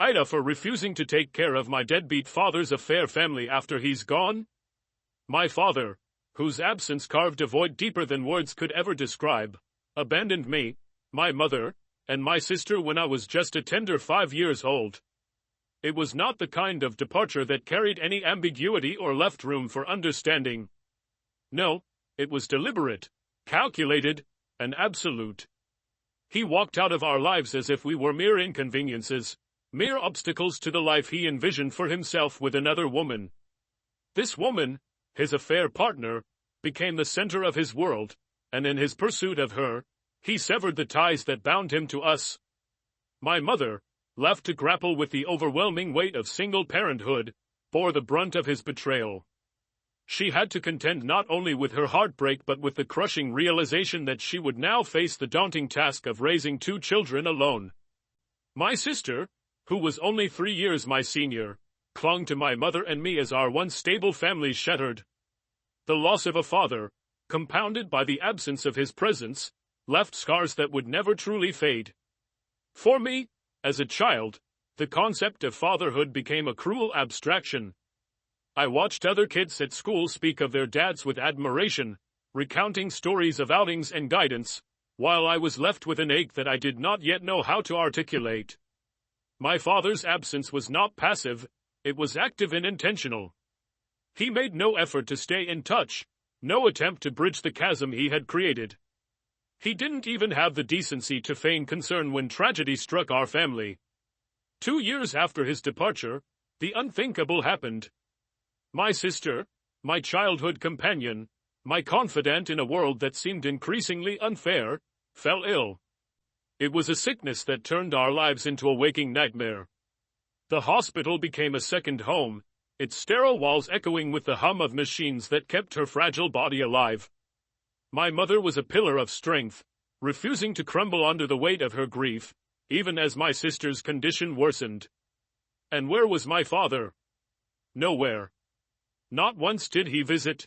Ida for refusing to take care of my deadbeat father's affair family after he's gone? My father, whose absence carved a void deeper than words could ever describe, abandoned me, my mother, and my sister when I was just a tender 5 years old. It was not the kind of departure that carried any ambiguity or left room for understanding. No, it was deliberate, calculated, and absolute. He walked out of our lives as if we were mere inconveniences, mere obstacles to the life he envisioned for himself with another woman. This woman, his affair partner, became the center of his world, and in his pursuit of her, he severed the ties that bound him to us. My mother, left to grapple with the overwhelming weight of single parenthood, bore the brunt of his betrayal. She had to contend not only with her heartbreak but with the crushing realization that she would now face the daunting task of raising 2 children alone. My sister, who was only 3 years my senior, clung to my mother and me as our once stable family shattered. The loss of a father, compounded by the absence of his presence, left scars that would never truly fade. For me, as a child, the concept of fatherhood became a cruel abstraction. I watched other kids at school speak of their dads with admiration, recounting stories of outings and guidance, while I was left with an ache that I did not yet know how to articulate. My father's absence was not passive, it was active and intentional. He made no effort to stay in touch, no attempt to bridge the chasm he had created. He didn't even have the decency to feign concern when tragedy struck our family. 2 years after his departure, the unthinkable happened. My sister, my childhood companion, my confidant in a world that seemed increasingly unfair, fell ill. It was a sickness that turned our lives into a waking nightmare. The hospital became a second home, its sterile walls echoing with the hum of machines that kept her fragile body alive. My mother was a pillar of strength, refusing to crumble under the weight of her grief, even as my sister's condition worsened. And where was my father? Nowhere. Not once did he visit.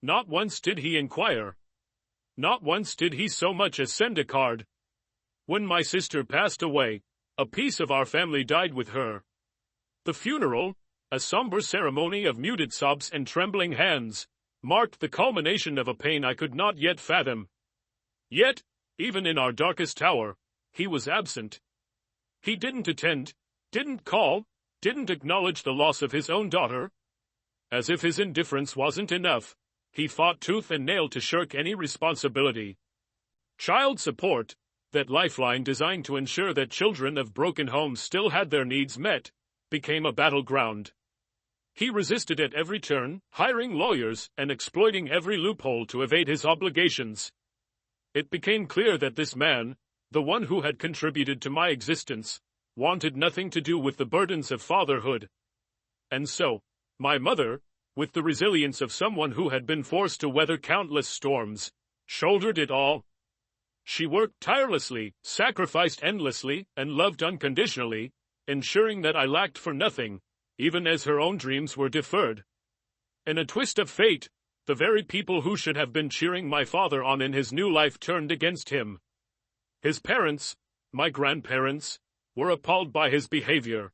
Not once did he inquire. Not once did he so much as send a card. When my sister passed away, a piece of our family died with her. The funeral, a somber ceremony of muted sobs and trembling hands, marked the culmination of a pain I could not yet fathom. Yet, even in our darkest hour, he was absent. He didn't attend, didn't call, didn't acknowledge the loss of his own daughter. As if his indifference wasn't enough, he fought tooth and nail to shirk any responsibility. Child support, that lifeline designed to ensure that children of broken homes still had their needs met, became a battleground. He resisted at every turn, hiring lawyers and exploiting every loophole to evade his obligations. It became clear that this man, the one who had contributed to my existence, wanted nothing to do with the burdens of fatherhood. And so, my mother, with the resilience of someone who had been forced to weather countless storms, shouldered it all. She worked tirelessly, sacrificed endlessly, and loved unconditionally, ensuring that I lacked for nothing, even as her own dreams were deferred. In a twist of fate, the very people who should have been cheering my father on in his new life turned against him. His parents, my grandparents, were appalled by his behavior.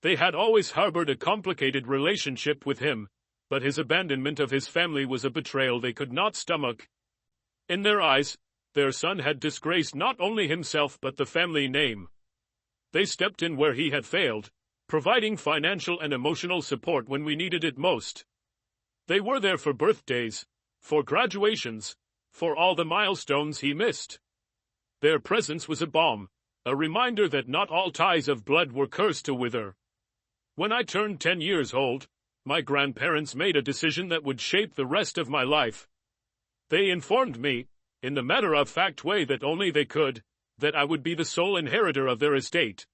They had always harbored a complicated relationship with him, but his abandonment of his family was a betrayal they could not stomach. In their eyes, their son had disgraced not only himself but the family name. They stepped in where he had failed, providing financial and emotional support when we needed it most. They were there for birthdays, for graduations, for all the milestones he missed. Their presence was a balm, a reminder that not all ties of blood were cursed to wither. When I turned 10 years old, my grandparents made a decision that would shape the rest of my life. They informed me, in the matter-of-fact way that only they could, that I would be the sole inheritor of their estate.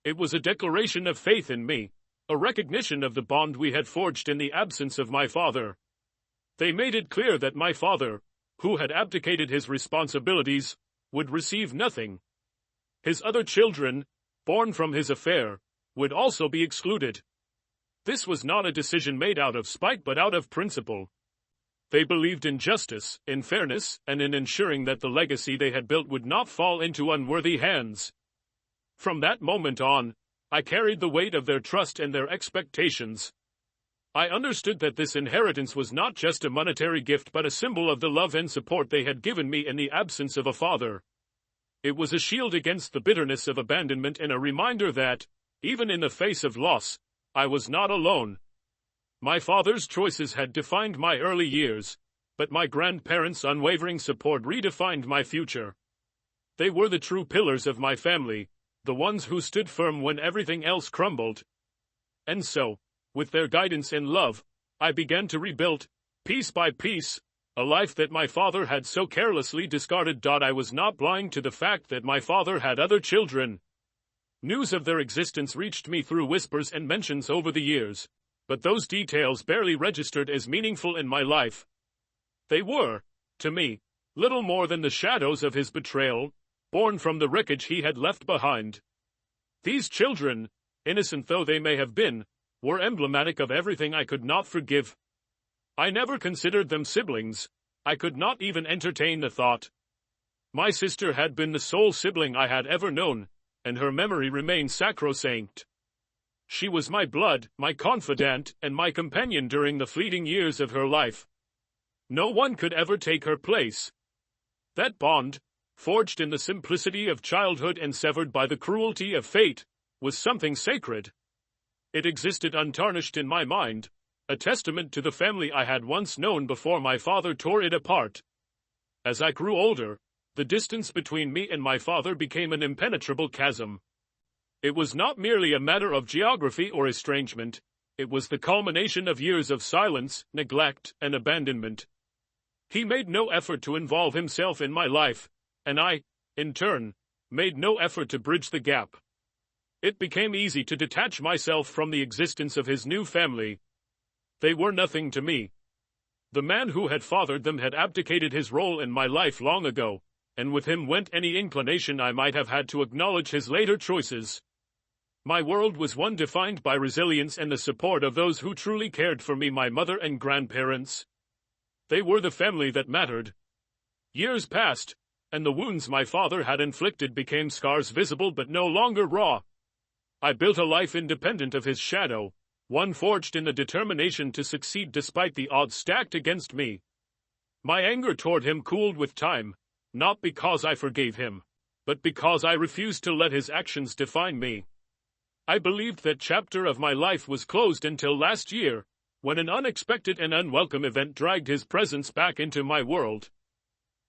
It was a declaration of faith in me, a recognition of the bond we had forged in the absence of my father. They made it clear that my father, who had abdicated his responsibilities, would receive nothing. His other children, born from his affair, would also be excluded. This was not a decision made out of spite but out of principle. They believed in justice, in fairness, and in ensuring that the legacy they had built would not fall into unworthy hands. From that moment on, I carried the weight of their trust and their expectations. I understood that this inheritance was not just a monetary gift but a symbol of the love and support they had given me in the absence of a father. It was a shield against the bitterness of abandonment and a reminder that, even in the face of loss, I was not alone. My father's choices had defined my early years, but my grandparents' unwavering support redefined my future. They were the true pillars of my family, the ones who stood firm when everything else crumbled. And so, with their guidance and love, I began to rebuild, piece by piece, a life that my father had so carelessly discarded. I was not blind to the fact that my father had other children. News of their existence reached me through whispers and mentions over the years, but those details barely registered as meaningful in my life. They were, to me, little more than the shadows of his betrayal, born from the wreckage he had left behind. These children, innocent though they may have been, were emblematic of everything I could not forgive. I never considered them siblings. I could not even entertain the thought. My sister had been the sole sibling I had ever known, and her memory remained sacrosanct. She was my blood, my confidant, and my companion during the fleeting years of her life. No one could ever take her place. That bond, forged in the simplicity of childhood and severed by the cruelty of fate, was something sacred. It existed untarnished in my mind, a testament to the family I had once known before my father tore it apart. As I grew older, the distance between me and my father became an impenetrable chasm. It was not merely a matter of geography or estrangement, it was the culmination of years of silence, neglect, and abandonment. He made no effort to involve himself in my life, and I, in turn, made no effort to bridge the gap. It became easy to detach myself from the existence of his new family. They were nothing to me. The man who had fathered them had abdicated his role in my life long ago, and with him went any inclination I might have had to acknowledge his later choices. My world was one defined by resilience and the support of those who truly cared for me, my mother and grandparents. They were the family that mattered. Years passed, and the wounds my father had inflicted became scars visible but no longer raw. I built a life independent of his shadow, one forged in the determination to succeed despite the odds stacked against me. My anger toward him cooled with time, not because I forgave him, but because I refused to let his actions define me. I believed that chapter of my life was closed until last year, when an unexpected and unwelcome event dragged his presence back into my world.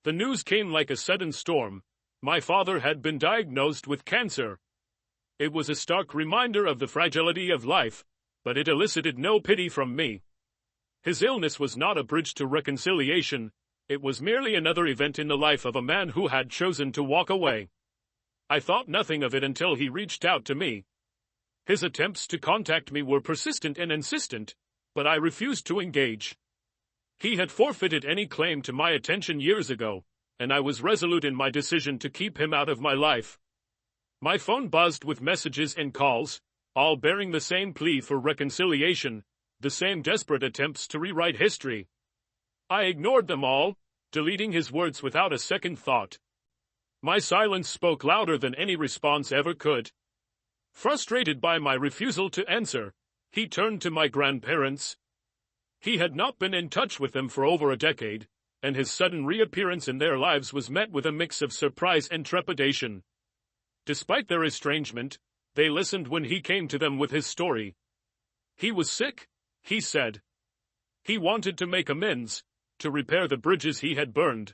The news came like a sudden storm. My father had been diagnosed with cancer. It was a stark reminder of the fragility of life, but it elicited no pity from me. His illness was not a bridge to reconciliation, it was merely another event in the life of a man who had chosen to walk away. I thought nothing of it until he reached out to me. His attempts to contact me were persistent and insistent, but I refused to engage. He had forfeited any claim to my attention years ago, and I was resolute in my decision to keep him out of my life. My phone buzzed with messages and calls, all bearing the same plea for reconciliation, the same desperate attempts to rewrite history. I ignored them all, deleting his words without a second thought. My silence spoke louder than any response ever could. Frustrated by my refusal to answer, he turned to my grandparents. He had not been in touch with them for over a decade, and his sudden reappearance in their lives was met with a mix of surprise and trepidation. Despite their estrangement, they listened when he came to them with his story. He was sick, he said. He wanted to make amends, to repair the bridges he had burned.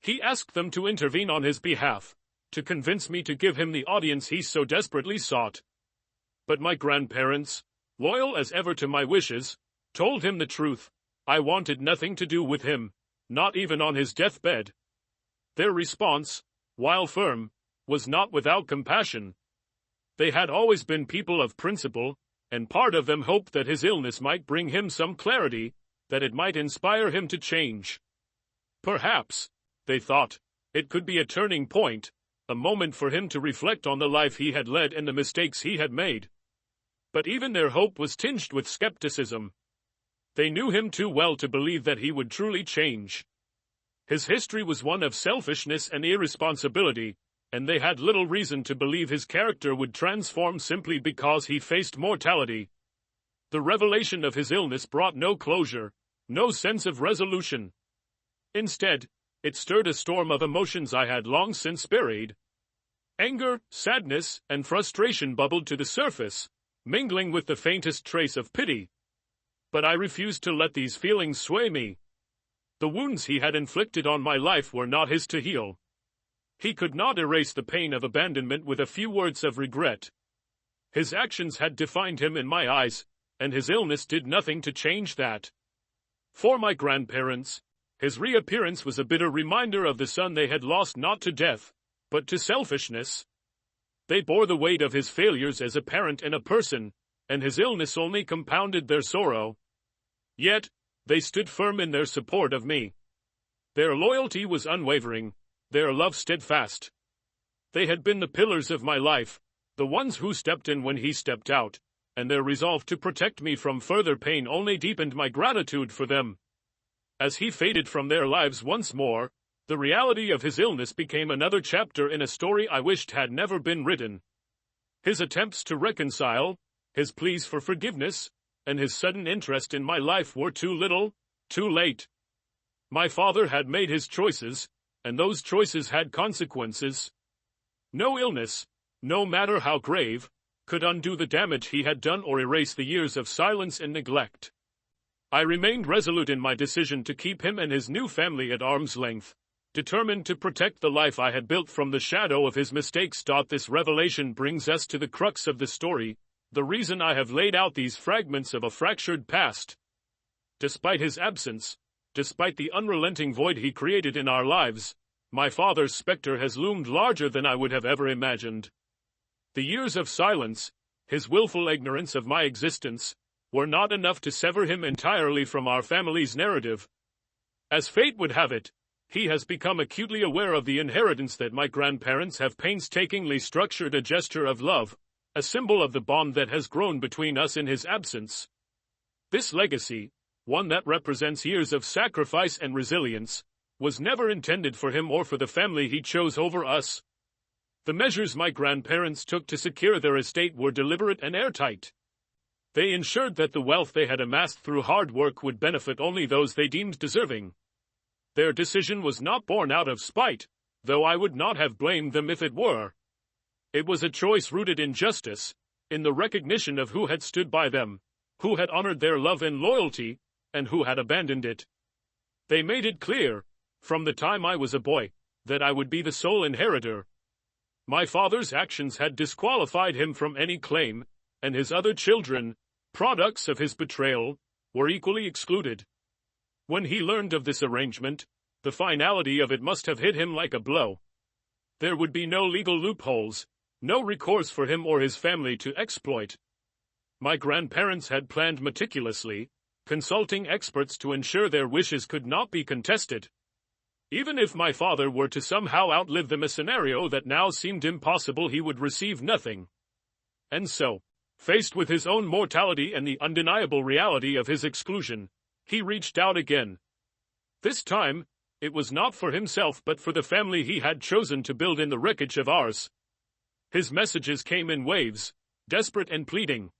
He asked them to intervene on his behalf, to convince me to give him the audience he so desperately sought. But my grandparents, loyal as ever to my wishes, told him the truth. I wanted nothing to do with him, not even on his deathbed. Their response, while firm, was not without compassion. They had always been people of principle, and part of them hoped that his illness might bring him some clarity, that it might inspire him to change. Perhaps, they thought, it could be a turning point, a moment for him to reflect on the life he had led and the mistakes he had made. But even their hope was tinged with skepticism. They knew him too well to believe that he would truly change. His history was one of selfishness and irresponsibility, and they had little reason to believe his character would transform simply because he faced mortality. The revelation of his illness brought no closure, no sense of resolution. Instead, it stirred a storm of emotions I had long since buried. Anger, sadness, and frustration bubbled to the surface, mingling with the faintest trace of pity. But I refused to let these feelings sway me. The wounds he had inflicted on my life were not his to heal. He could not erase the pain of abandonment with a few words of regret. His actions had defined him in my eyes, and his illness did nothing to change that. For my grandparents, his reappearance was a bitter reminder of the son they had lost not to death, but to selfishness. They bore the weight of his failures as a parent and a person, and his illness only compounded their sorrow. Yet, they stood firm in their support of me. Their loyalty was unwavering, their love steadfast. They had been the pillars of my life, the ones who stepped in when he stepped out, and their resolve to protect me from further pain only deepened my gratitude for them. As he faded from their lives once more, the reality of his illness became another chapter in a story I wished had never been written. His attempts to reconcile, his pleas for forgiveness, and his sudden interest in my life were too little, too late. My father had made his choices, and those choices had consequences. No illness, no matter how grave, could undo the damage he had done or erase the years of silence and neglect. I remained resolute in my decision to keep him and his new family at arm's length, determined to protect the life I had built from the shadow of his mistakes. This revelation brings us to the crux of the story, the reason I have laid out these fragments of a fractured past. Despite his absence, despite the unrelenting void he created in our lives, my father's specter has loomed larger than I would have ever imagined. The years of silence, his willful ignorance of my existence, were not enough to sever him entirely from our family's narrative. As fate would have it, he has become acutely aware of the inheritance that my grandparents have painstakingly structured, a gesture of love, a symbol of the bond that has grown between us in his absence. This legacy, one that represents years of sacrifice and resilience, was never intended for him or for the family he chose over us. The measures my grandparents took to secure their estate were deliberate and airtight. They ensured that the wealth they had amassed through hard work would benefit only those they deemed deserving. Their decision was not born out of spite, though I would not have blamed them if it were. It was a choice rooted in justice, in the recognition of who had stood by them, who had honored their love and loyalty, and who had abandoned it. They made it clear, from the time I was a boy, that I would be the sole inheritor. My father's actions had disqualified him from any claim, and his other children, products of his betrayal, were equally excluded. When he learned of this arrangement, the finality of it must have hit him like a blow. There would be no legal loopholes, no recourse for him or his family to exploit. My grandparents had planned meticulously, consulting experts to ensure their wishes could not be contested. Even if my father were to somehow outlive them, a scenario that now seemed impossible, he would receive nothing. And so, faced with his own mortality and the undeniable reality of his exclusion, he reached out again. This time, it was not for himself but for the family he had chosen to build in the wreckage of ours. His messages came in waves, desperate and pleading.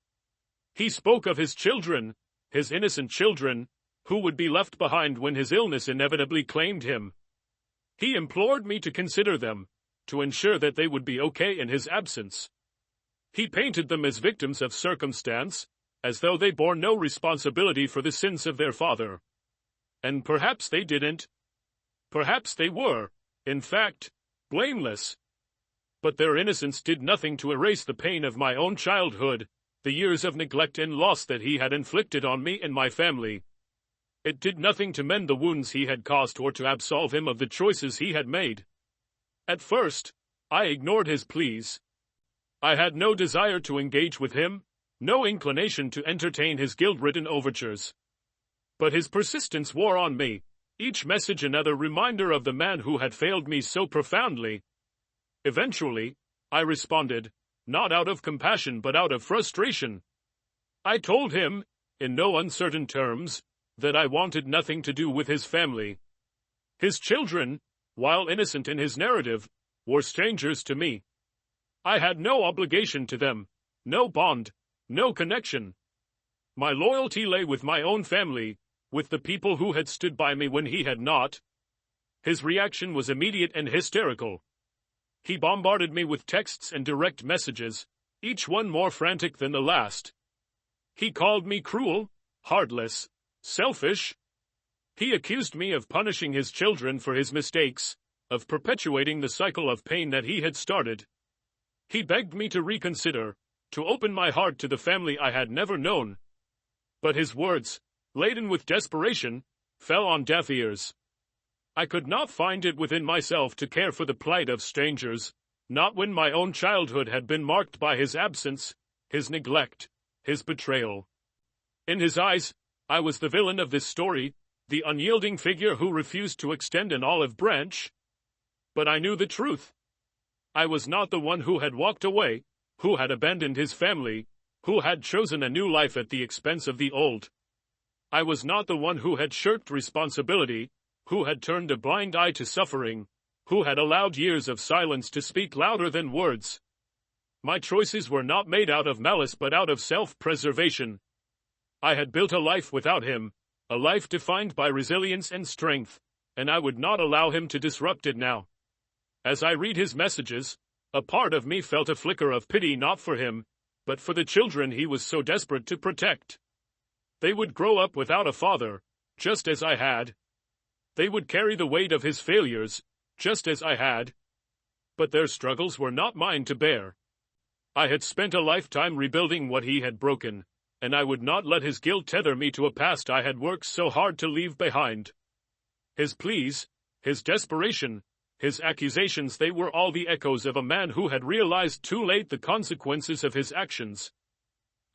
He spoke of his children, his innocent children, who would be left behind when his illness inevitably claimed him. He implored me to consider them, to ensure that they would be okay in his absence. He painted them as victims of circumstance, as though they bore no responsibility for the sins of their father. And perhaps they didn't. Perhaps they were, in fact, blameless. But their innocence did nothing to erase the pain of my own childhood, the years of neglect and loss that he had inflicted on me and my family. It did nothing to mend the wounds he had caused or to absolve him of the choices he had made. At first, I ignored his pleas. I had no desire to engage with him, no inclination to entertain his guilt-ridden overtures. But his persistence wore on me, each message another reminder of the man who had failed me so profoundly. Eventually, I responded, not out of compassion but out of frustration. I told him, in no uncertain terms, that I wanted nothing to do with his family. His children, while innocent in his narrative, were strangers to me. I had no obligation to them, no bond, no connection. My loyalty lay with my own family, with the people who had stood by me when he had not. His reaction was immediate and hysterical. He bombarded me with texts and direct messages, each one more frantic than the last. He called me cruel, heartless, selfish. He accused me of punishing his children for his mistakes, of perpetuating the cycle of pain that he had started. He begged me to reconsider, to open my heart to the family I had never known. But his words, laden with desperation, fell on deaf ears. I could not find it within myself to care for the plight of strangers, not when my own childhood had been marked by his absence, his neglect, his betrayal. In his eyes, I was the villain of this story, the unyielding figure who refused to extend an olive branch. But I knew the truth. I was not the one who had walked away, who had abandoned his family, who had chosen a new life at the expense of the old. I was not the one who had shirked responsibility, who had turned a blind eye to suffering, who had allowed years of silence to speak louder than words. My choices were not made out of malice but out of self-preservation. I had built a life without him, a life defined by resilience and strength, and I would not allow him to disrupt it now. As I read his messages, a part of me felt a flicker of pity not for him, but for the children he was so desperate to protect. They would grow up without a father, just as I had. They would carry the weight of his failures, just as I had. But their struggles were not mine to bear. I had spent a lifetime rebuilding what he had broken, and I would not let his guilt tether me to a past I had worked so hard to leave behind. His pleas, his desperation, his accusations, they were all the echoes of a man who had realized too late the consequences of his actions.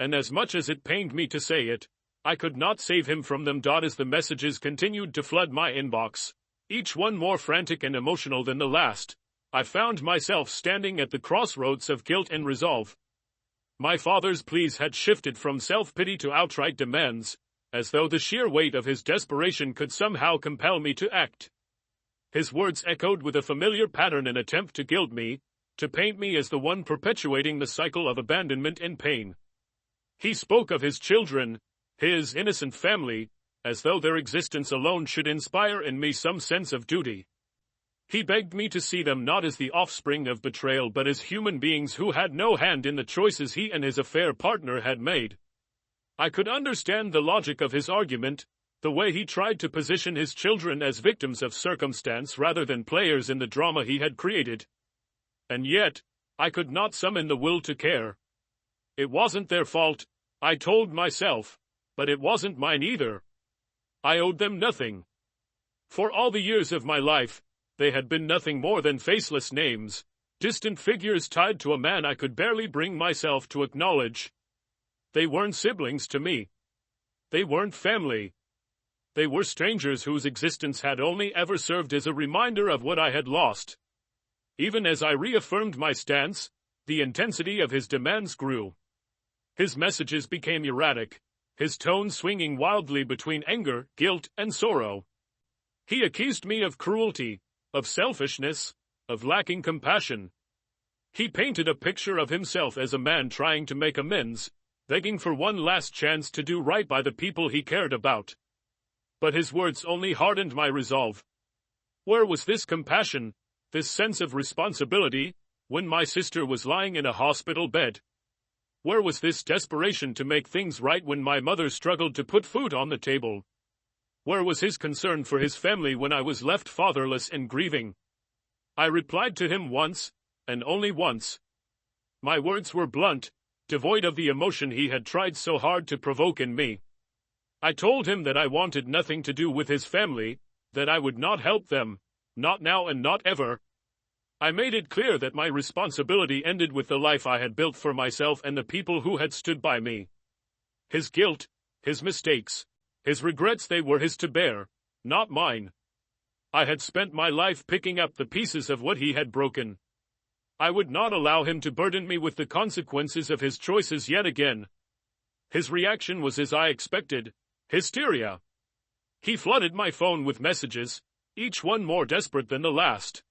And as much as it pained me to say it, I could not save him from them. As the messages continued to flood my inbox, each one more frantic and emotional than the last, I found myself standing at the crossroads of guilt and resolve. My father's pleas had shifted from self-pity to outright demands, as though the sheer weight of his desperation could somehow compel me to act. His words echoed with a familiar pattern, an attempt to guilt me, to paint me as the one perpetuating the cycle of abandonment and pain. He spoke of his children, his innocent family, as though their existence alone should inspire in me some sense of duty. He begged me to see them not as the offspring of betrayal but as human beings who had no hand in the choices he and his affair partner had made. I could understand the logic of his argument, the way he tried to position his children as victims of circumstance rather than players in the drama he had created. And yet, I could not summon the will to care. It wasn't their fault, I told myself, but it wasn't mine either. I owed them nothing. For all the years of my life, they had been nothing more than faceless names, distant figures tied to a man I could barely bring myself to acknowledge. They weren't siblings to me. They weren't family. They were strangers whose existence had only ever served as a reminder of what I had lost. Even as I reaffirmed my stance, the intensity of his demands grew. His messages became erratic, his tone swinging wildly between anger, guilt, and sorrow. He accused me of cruelty, of selfishness, of lacking compassion. He painted a picture of himself as a man trying to make amends, begging for one last chance to do right by the people he cared about. But his words only hardened my resolve. Where was this compassion, this sense of responsibility, when my sister was lying in a hospital bed? Where was this desperation to make things right when my mother struggled to put food on the table? Where was his concern for his family when I was left fatherless and grieving? I replied to him once, and only once. My words were blunt, devoid of the emotion he had tried so hard to provoke in me. I told him that I wanted nothing to do with his family, that I would not help them, not now and not ever. I made it clear that my responsibility ended with the life I had built for myself and the people who had stood by me. His guilt, his mistakes, his regrets, they were his to bear, not mine. I had spent my life picking up the pieces of what he had broken. I would not allow him to burden me with the consequences of his choices yet again. His reaction was as I expected, hysteria. He flooded my phone with messages, each one more desperate than the last.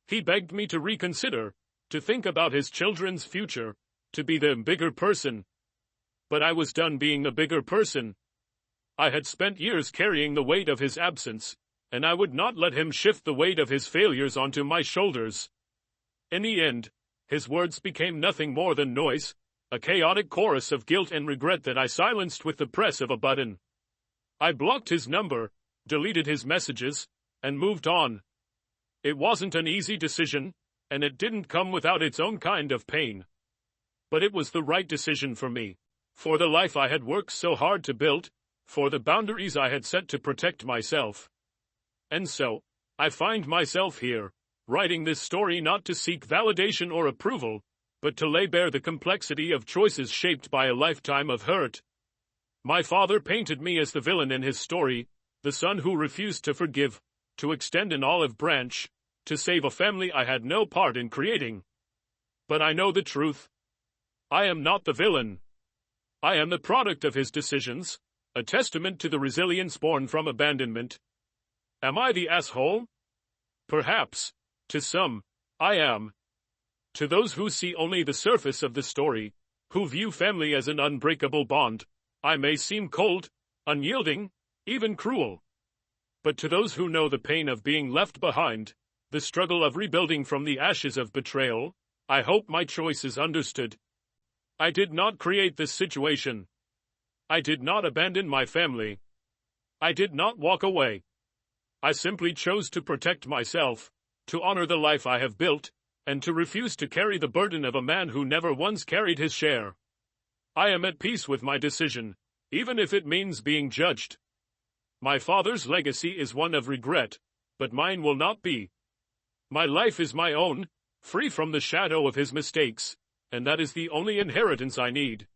He begged me to reconsider, to think about his children's future, to be the bigger person. But I was done being a bigger person. I had spent years carrying the weight of his absence, and I would not let him shift the weight of his failures onto my shoulders. In the end, his words became nothing more than noise, a chaotic chorus of guilt and regret that I silenced with the press of a button. I blocked his number, deleted his messages, and moved on. It wasn't an easy decision, and it didn't come without its own kind of pain. But it was the right decision for me, for the life I had worked so hard to build, for the boundaries I had set to protect myself. And so, I find myself here, writing this story not to seek validation or approval, but to lay bare the complexity of choices shaped by a lifetime of hurt. My father painted me as the villain in his story, the son who refused to forgive, to extend an olive branch, to save a family I had no part in creating. But I know the truth. I am not the villain. I am the product of his decisions, a testament to the resilience born from abandonment. Am I the asshole? Perhaps. To some, I am. To those who see only the surface of the story, who view family as an unbreakable bond, I may seem cold, unyielding, even cruel. But to those who know the pain of being left behind, the struggle of rebuilding from the ashes of betrayal, I hope my choice is understood. I did not create this situation. I did not abandon my family. I did not walk away. I simply chose to protect myself, to honor the life I have built, and to refuse to carry the burden of a man who never once carried his share. I am at peace with my decision, even if it means being judged. My father's legacy is one of regret, but mine will not be. My life is my own, free from the shadow of his mistakes, and that is the only inheritance I need.